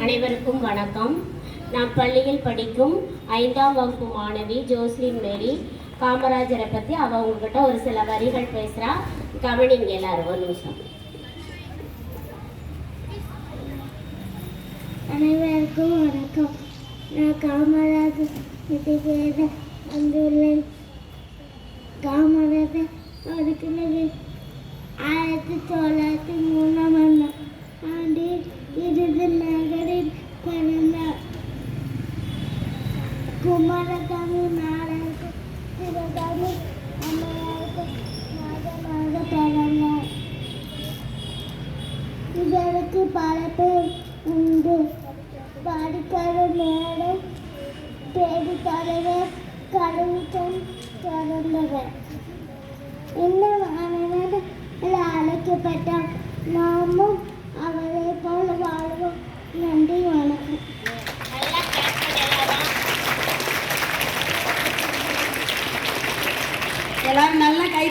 அனைவருக்கும் வணக்கம். நான் பள்ளியில் படிக்கும் 5ஆம் வகுப்பு மாணவி ஜோஸ்லின் மேரி. காமராஜரை பற்றி அவள் உங்ககிட்ட ஒரு சில வரிகள் பேசுகிறா. கவனிங்க எல்லாரும் ஒரு நிமிஷம். அனைவருக்கும் வணக்கம். நான் காமராஜர் வந்துள்ளேன். காமராஜர் இருக்கிறது 1903 ஆண்டில் இறுதி நகரில் பிறந்தார். குமாரசாமி நாடாருக்கு சிவகாமி அம்மையாருக்கு மகனாக பிறந்தார். இதற்கு பல பேர் உண்டு. படிக்காத மேடை பேடி தலைவர் கடவுள் பிறந்தவர். இந்த மாணவர் அழைக்கப்பட்டார். நாமும் அவரை போல வாழ்வோம். நன்றி, வணக்கம். எல்லாரும் நல்லா கை